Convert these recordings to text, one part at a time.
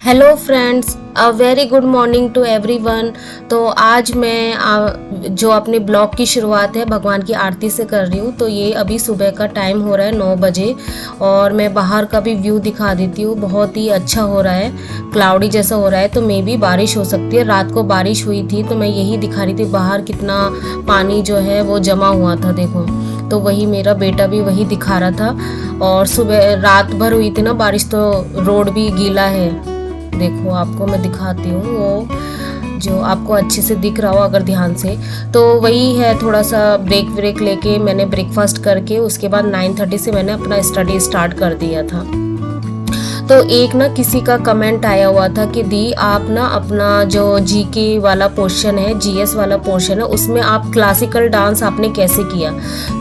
Hello friends, a very good morning to everyone. तो आज मैं जो अपने ब्लॉग की शुरुआत है भगवान की आरती से कर रही हूँ। तो ये अभी सुबह का टाइम हो रहा है 9 बजे और मैं बाहर का भी व्यू दिखा देती हूँ। बहुत ही अच्छा हो रहा है, क्लाउडी जैसा हो रहा है, तो मे बी बारिश हो सकती है। रात को बारिश हुई थी तो मैं यही दिखा रही थी बाहर कितना पानी जो है वो जमा हुआ था, देखो। तो वही मेरा बेटा भी वही दिखा रहा था। और सुबह रात भर हुई थी ना बारिश, तो रोड भी गीला है। देखो आपको मैं दिखाती हूँ, वो जो आपको अच्छे से दिख रहा हो अगर ध्यान से। तो वही है, थोड़ा सा ब्रेक लेके मैंने ब्रेकफास्ट करके उसके बाद 9:30 से मैंने अपना स्टडी स्टार्ट कर दिया था। तो एक ना किसी का कमेंट आया हुआ था कि दी आप ना अपना जो जीके वाला पोर्शन है, जीएस वाला पोर्शन है, उसमें आप क्लासिकल डांस आपने कैसे किया।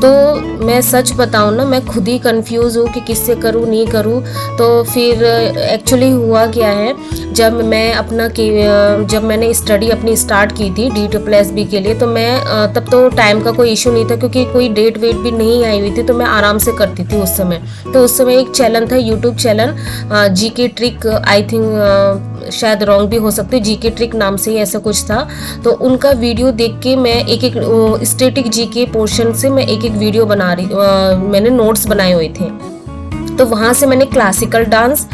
तो मैं सच बताऊं ना, मैं खुद ही कंफ्यूज हूँ कि किससे करूँ नहीं करूँ। तो फिर एक्चुअली हुआ क्या है, जब मैंने स्टडी अपनी स्टार्ट की थी D+B के लिए, तो मैं तब तो टाइम का कोई इशू नहीं था क्योंकि कोई डेट वेट भी नहीं आई हुई थी, तो मैं आराम से करती थी उस समय। तो उस समय एक चैनल था, YouTube channel GK trick, I think शायद रॉन्ग भी हो सकती है, जीके ट्रिक नाम से ही ऐसा कुछ था। तो उनका वीडियो देख के मैं एक स्टैटिक जीके पोर्शन से मैं एक वीडियो मैंने नोट्स बनाए हुए थे। तो वहाँ से मैंने क्लासिकल डांस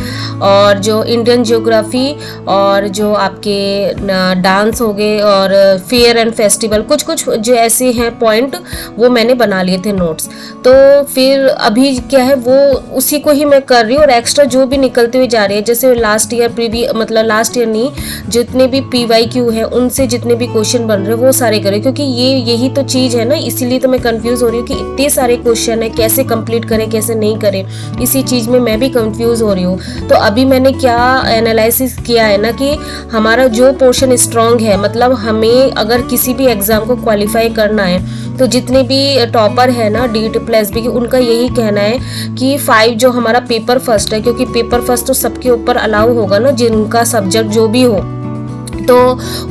और जो इंडियन ज्योग्राफी और जो आपके डांस हो गए और फेयर एंड फेस्टिवल, कुछ कुछ जो ऐसे हैं पॉइंट, वो मैंने बना लिए थे नोट्स। तो फिर अभी क्या है, वो उसी को ही मैं कर रही हूँ और एक्स्ट्रा जो भी निकलती हुई जा रही है, जैसे लास्ट ईयर नहीं, जितने भी PYQ है उनसे जितने भी क्वेश्चन बन रहे हैं वो सारे करें, क्योंकि यही तो चीज़ है ना। इसीलिए तो मैं कंफ्यूज हो रही हूँ कि इतने सारे क्वेश्चन है, कैसे कंप्लीट करें कैसे नहीं करें, इसी चीज़ में मैं भी कंफ्यूज हो रही हूँ। तो अभी मैंने क्या एनालिसिस किया है ना कि हमारा जो पोर्शन स्ट्रांग है, मतलब हमें अगर किसी भी एग्जाम को क्वालिफाई करना है, तो जितने भी टॉपर है ना D+B की, उनका यही कहना है कि 5 जो हमारा पेपर फर्स्ट है, क्योंकि पेपर फर्स्ट तो सबके ऊपर अलाउ होगा ना, जिनका सब्जेक्ट जो भी हो। तो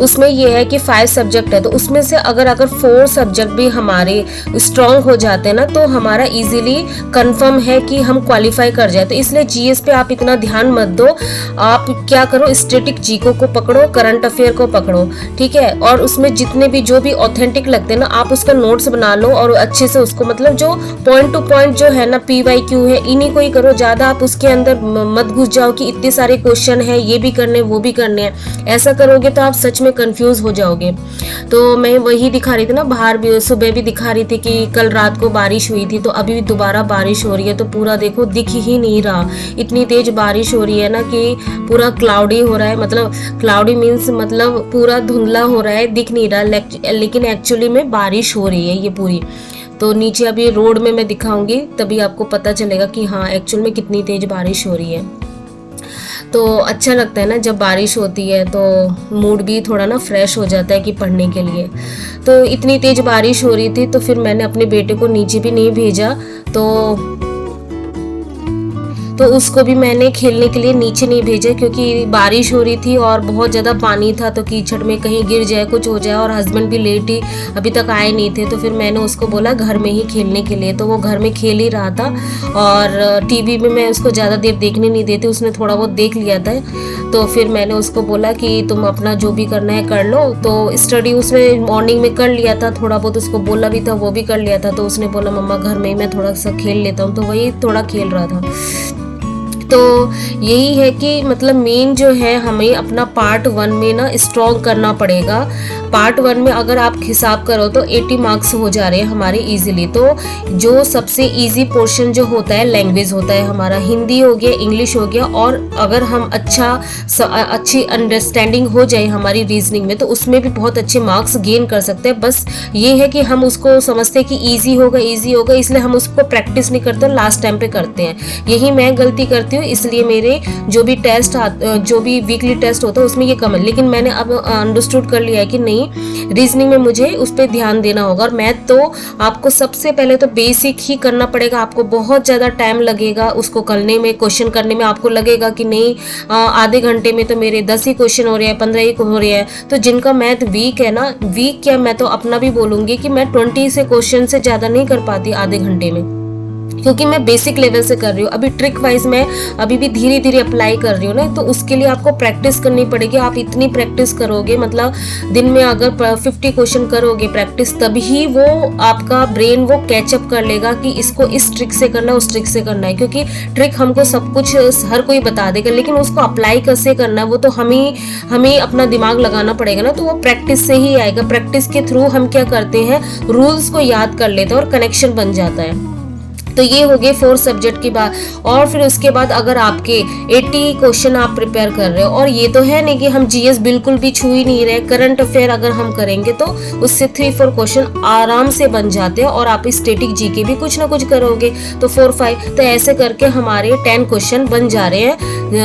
उसमें ये है कि 5 सब्जेक्ट है, तो उसमें से अगर 4 सब्जेक्ट भी हमारे स्ट्रांग हो जाते हैं ना, तो हमारा इजीली कंफर्म है कि हम क्वालिफाई कर जाए। तो इसलिए जीएस पे आप इतना ध्यान मत दो, आप क्या करो, स्टैटिक जीको को पकड़ो, करंट अफेयर को पकड़ो, ठीक है। और उसमें जितने भी जो भी ऑथेंटिक लगते हैं ना, आप उसका नोट्स बना लो और अच्छे से उसको, मतलब जो पॉइंट टू पॉइंट जो है ना PYQ है, इन्हीं को ही करो। ज़्यादा आप उसके अंदर मत घुस जाओ कि इतने सारे क्वेश्चन है, ये भी करने वो भी करने हैं। ऐसा करो तो आप सच में कंफ्यूज हो जाओगे। तो मैं वही दिखा रही थी ना, बाहर भी सुबह भी दिखा रही थी कि कल रात को बारिश हुई थी, तो अभी भी दोबारा बारिश हो रही है। तो पूरा देखो दिख ही नहीं रहा, इतनी तेज बारिश हो रही है ना कि पूरा क्लाउडी हो रहा है। मतलब क्लाउडी मीन्स मतलब पूरा धुंधला हो रहा है, दिख नहीं रहा, लेकिन एक्चुअली में बारिश हो रही है ये पूरी। तो नीचे अभी रोड में मैं दिखाऊंगी, तभी आपको पता चलेगा कि हाँ एक्चुअल में कितनी तेज बारिश हो रही है। तो अच्छा लगता है ना जब बारिश होती है, तो मूड भी थोड़ा ना फ्रेश हो जाता है कि पढ़ने के लिए। तो इतनी तेज बारिश हो रही थी, तो फिर मैंने अपने बेटे को नीचे भी नहीं भेजा, तो उसको भी मैंने खेलने के लिए नीचे नहीं भेजा, क्योंकि बारिश हो रही थी और बहुत ज़्यादा पानी था, तो कीचड़ में कहीं गिर जाए कुछ हो जाए। और हस्बैंड भी लेट ही अभी तक आए नहीं थे, तो फिर मैंने उसको बोला घर में ही खेलने के लिए। तो वो घर में खेल ही रहा था और टीवी में मैं उसको ज़्यादा देर देखने नहीं देती, उसने थोड़ा बहुत देख लिया था। तो फिर मैंने उसको बोला कि तुम अपना जो भी करना है कर लो। तो स्टडी उसने मॉर्निंग में कर लिया था, थोड़ा बहुत उसको बोला भी था, वो भी कर लिया था। तो उसने बोला मम्मा घर में ही मैं थोड़ा सा खेल लेता हूँ, तो वही थोड़ा खेल रहा था। तो यही है कि मतलब मेन जो है, हमें अपना पार्ट 1 में ना स्ट्रॉन्ग करना पड़ेगा। पार्ट 1 में अगर आप हिसाब करो तो 80 मार्क्स हो जा रहे हैं हमारे इजीली। तो जो सबसे इजी पोर्शन जो होता है लैंग्वेज होता है हमारा, हिंदी हो गया, इंग्लिश हो गया, और अगर हम अच्छी अंडरस्टैंडिंग हो जाए हमारी रीजनिंग में, तो उसमें भी बहुत अच्छे मार्क्स गेन कर सकते हैं। बस ये है कि हम उसको समझते कि ईजी होगा, इसलिए हम उसको प्रैक्टिस नहीं करते, लास्ट टाइम पे करते हैं। यही मैं गलती करती हूँ, इसलिए मेरे जो भी वीकली टेस्ट होता है उसमें ये कम है। लेकिन मैंने अब अंडरस्टूड कर लिया है कि नहीं, रीजनिंग में मुझे उस पर ध्यान देना होगा। और मैथ तो आपको सबसे पहले तो बेसिक ही करना पड़ेगा, आपको बहुत ज़्यादा टाइम लगेगा उसको करने में, क्वेश्चन करने में। आपको लगेगा कि नहीं आधे घंटे में तो मेरे 10 ही क्वेश्चन हो रहे हैं, 15 ही हो रहे हैं। तो जिनका मैथ वीक है ना, वीक क्या, मैं तो अपना भी बोलूँगी कि मैं 20 से क्वेश्चन से ज़्यादा नहीं कर पाती आधे घंटे में। क्योंकि मैं बेसिक लेवल से कर रही हूँ। अभी ट्रिक वाइज मैं अभी भी धीरे धीरे अप्लाई कर रही हूँ ना, तो उसके लिए आपको प्रैक्टिस करनी पड़ेगी। आप इतनी प्रैक्टिस करोगे, मतलब दिन में अगर 50 क्वेश्चन करोगे प्रैक्टिस, तभी वो आपका ब्रेन वो कैचअप कर लेगा कि इसको इस ट्रिक से करना है, उस ट्रिक से करना है। क्योंकि ट्रिक हमको सब कुछ हर कोई बता देगा, लेकिन उसको अप्लाई कैसे करना है वो तो हमें अपना दिमाग लगाना पड़ेगा ना। तो वो प्रैक्टिस से ही आएगा। प्रैक्टिस के थ्रू हम क्या करते हैं, रूल्स को याद कर लेते हैं और कनेक्शन बन जाता है। तो ये हो गए 4 सब्जेक्ट की बात। और फिर उसके बाद अगर आपके 80 क्वेश्चन आप प्रिपेयर कर रहे हो, और ये तो है नहीं कि हम जीएस बिल्कुल भी छू ही नहीं रहे, करंट अफेयर अगर हम करेंगे तो उससे 3-4 क्वेश्चन आराम से बन जाते हैं। और आप स्टैटिक जीके भी कुछ ना कुछ करोगे तो 4-5, तो ऐसे करके हमारे 10 क्वेश्चन बन जा रहे हैं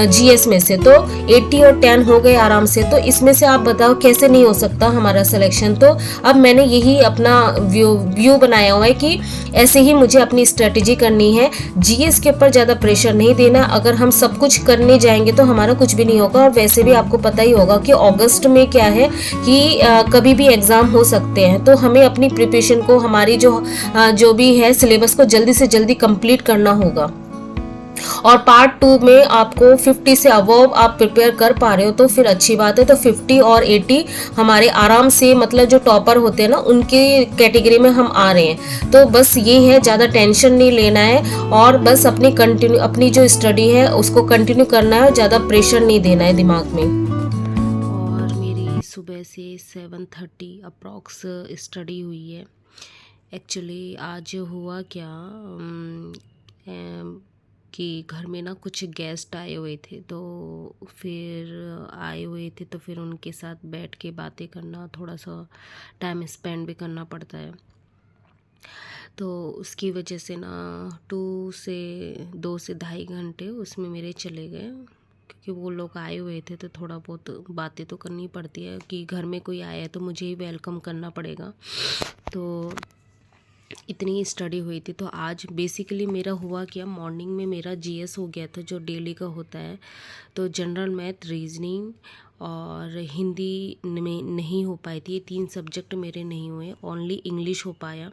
जीएस में से। तो 80 और 10 हो गए आराम से। तो इसमें से आप बताओ कैसे नहीं हो सकता हमारा सिलेक्शन। तो अब मैंने यही अपना व्यू बनाया हुआ है कि ऐसे ही मुझे अपनी स्ट्रेटेजी करनी है। जीएस के ऊपर ज़्यादा प्रेशर नहीं देना। अगर हम सब कुछ करने जाएंगे तो हमारा कुछ भी नहीं होगा। और वैसे भी आपको पता ही होगा कि अगस्त में क्या है कि कभी भी एग्ज़ाम हो सकते हैं। तो हमें अपनी प्रिपरेशन को, हमारी जो भी है सिलेबस को जल्दी से जल्दी कंप्लीट करना होगा। और पार्ट 2 में आपको 50 से अबव आप प्रिपेयर कर पा रहे हो तो फिर अच्छी बात है। तो 50 और 80 हमारे आराम से, मतलब जो टॉपर होते हैं ना, उनके कैटेगरी में हम आ रहे हैं। तो बस ये है, ज़्यादा टेंशन नहीं लेना है और बस अपनी जो स्टडी है उसको कंटिन्यू करना है, ज़्यादा प्रेशर नहीं देना है दिमाग में। और मेरी सुबह से 7:30 अप्रॉक्स स्टडी हुई है। एक्चुअली आज हुआ क्या कि घर में ना कुछ गेस्ट आए हुए थे, तो फिर आए हुए थे तो फिर उनके साथ बैठ के बातें करना, थोड़ा सा टाइम स्पेंड भी करना पड़ता है। तो उसकी वजह से ना 2 से 2.5 घंटे उसमें मेरे चले गए, क्योंकि वो लोग आए हुए थे तो थोड़ा बहुत बातें तो करनी पड़ती है कि घर में कोई आया है तो मुझे ही वेलकम करना पड़ेगा। तो इतनी स्टडी हुई थी। तो आज बेसिकली मेरा हुआ क्या, मॉर्निंग में मेरा जीएस हो गया था जो डेली का होता है। तो जनरल मैथ, रीजनिंग और हिंदी में नहीं हो पाई थी। ये 3 सब्जेक्ट मेरे नहीं हुए, ओनली इंग्लिश हो पाया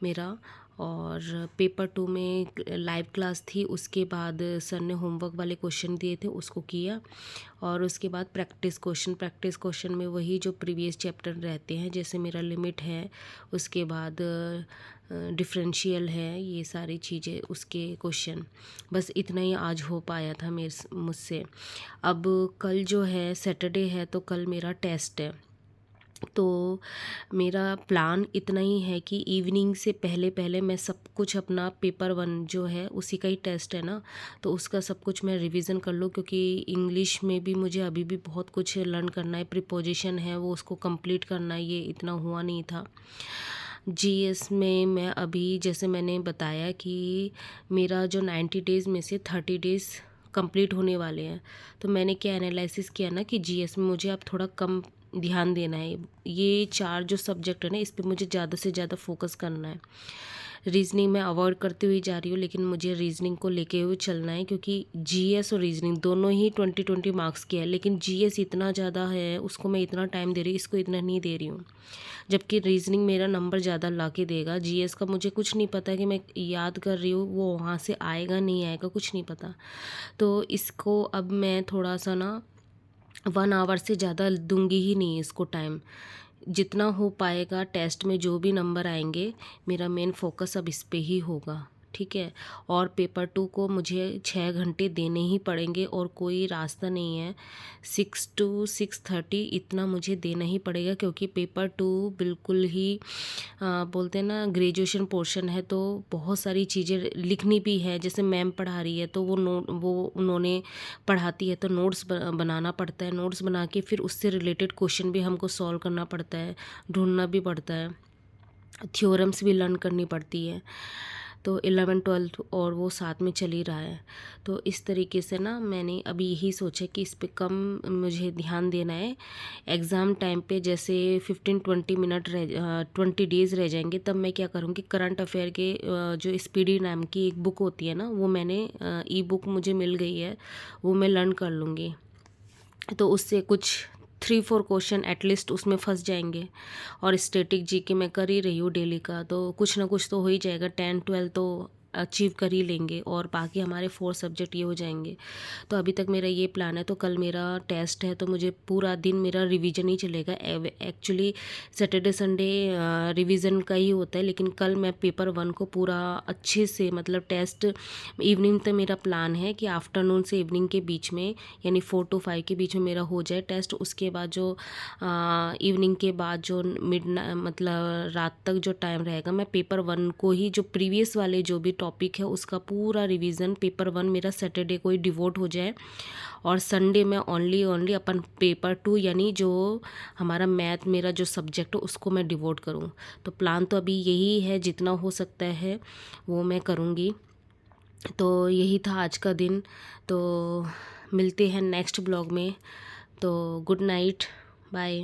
मेरा। और पेपर 2 में लाइव क्लास थी, उसके बाद सर ने होमवर्क वाले क्वेश्चन दिए थे उसको किया। और उसके बाद प्रैक्टिस क्वेश्चन में वही जो प्रीवियस चैप्टर रहते हैं, जैसे मेरा लिमिट है, उसके बाद डिफरेंशियल है, ये सारी चीज़ें उसके क्वेश्चन। बस इतना ही आज हो पाया था मुझसे। अब कल जो है सैटरडे है, तो कल मेरा टेस्ट है। तो मेरा प्लान इतना ही है कि इवनिंग से पहले मैं सब कुछ अपना पेपर 1 जो है, उसी का ही टेस्ट है ना, तो उसका सब कुछ मैं रिवीजन कर लूँ। क्योंकि इंग्लिश में भी मुझे अभी भी बहुत कुछ लर्न करना है, प्रीपोजिशन है वो उसको कंप्लीट करना है, ये इतना हुआ नहीं था। जीएस में मैं अभी, जैसे मैंने बताया कि मेरा जो 90 डेज़ में से 30 डेज़ कंप्लीट होने वाले हैं, तो मैंने क्या एनालिसिस किया ना कि जीएस में मुझे अब थोड़ा कम ध्यान देना है। ये 4 जो सब्जेक्ट है ना, इस पे मुझे ज़्यादा से ज़्यादा फोकस करना है। रीजनिंग मैं अवॉइड करती हुई जा रही हूँ, लेकिन मुझे रीजनिंग को लेके हुए चलना है, क्योंकि जीएस और रीजनिंग दोनों ही 20-20 मार्क्स की है। लेकिन जीएस इतना ज़्यादा है, उसको मैं इतना टाइम दे रही हूँ, इसको इतना नहीं दे रही हूँ। जबकि रीजनिंग मेरा नंबर ज़्यादा ला के देगा। जीएस का मुझे कुछ नहीं पता कि मैं याद कर रही हूँ वो वहाँ से आएगा नहीं आएगा, कुछ नहीं पता। तो इसको अब मैं थोड़ा सा ना 1 आवर से ज़्यादा दूंगी ही नहीं इसको टाइम। जितना हो पाएगा टेस्ट में जो भी नंबर आएंगे, मेरा मेन फोकस अब इस पे ही होगा, ठीक है। और पेपर 2 को मुझे 6 घंटे देने ही पड़ेंगे और कोई रास्ता नहीं है। 6 to 6:30 इतना मुझे देना ही पड़ेगा, क्योंकि पेपर 2 बिल्कुल ही बोलते हैं ना ग्रेजुएशन पोर्शन है, तो बहुत सारी चीज़ें लिखनी भी है। जैसे मैम पढ़ा रही है तो वो उन्होंने पढ़ाती है तो नोट्स बनाना पड़ता है। नोट्स बना के फिर उससे रिलेटेड क्वेश्चन भी हमको सॉल्व करना पड़ता है, ढूंढना भी पड़ता है, थ्योरम्स भी लर्न करनी पड़ती है। तो 11-12 और वो साथ में चल ही रहा है। तो इस तरीके से ना मैंने अभी यही सोचा कि इस पे कम मुझे ध्यान देना है। एग्ज़ाम टाइम पे जैसे 20 डेज़ रह जाएंगे, तब मैं क्या करूँगी, करंट अफेयर के जो स्पीडी नाम की एक बुक होती है ना, वो मैंने ई बुक मुझे मिल गई है, वो मैं लर्न कर लूँगी। तो उससे कुछ 3-4 क्वेश्चन एटलीस्ट उसमें फंस जाएंगे। और स्टैटिक जीके मैं कर ही रही हूँ डेली का, तो कुछ ना कुछ तो हो ही जाएगा। 10-12 तो अचीव कर ही लेंगे और बाकी हमारे 4 सब्जेक्ट ये हो जाएंगे। तो अभी तक मेरा ये प्लान है। तो कल मेरा टेस्ट है, तो मुझे पूरा दिन मेरा रिवीजन ही चलेगा। एक्चुअली सैटरडे संडे रिवीजन का ही होता है, लेकिन कल मैं पेपर 1 को पूरा अच्छे से, मतलब टेस्ट इवनिंग तक मेरा प्लान है कि आफ्टरनून से इवनिंग के बीच में, यानी 4 to 5 के बीच में मेरा हो जाए टेस्ट। उसके बाद जो इवनिंग के बाद जो मतलब रात तक जो टाइम रहेगा, मैं पेपर 1 को ही, जो प्रीवियस वाले जो भी टॉपिक है उसका पूरा रिवीजन पेपर 1 मेरा सैटरडे को ही डिवोट हो जाए, और संडे में ओनली अपन पेपर 2 यानी जो हमारा मैथ मेरा जो सब्जेक्ट है उसको मैं डिवोट करूँ। तो प्लान तो अभी यही है, जितना हो सकता है वो मैं करूँगी। तो यही था आज का दिन। तो मिलते हैं नेक्स्ट ब्लॉग में। तो गुड नाइट, बाय।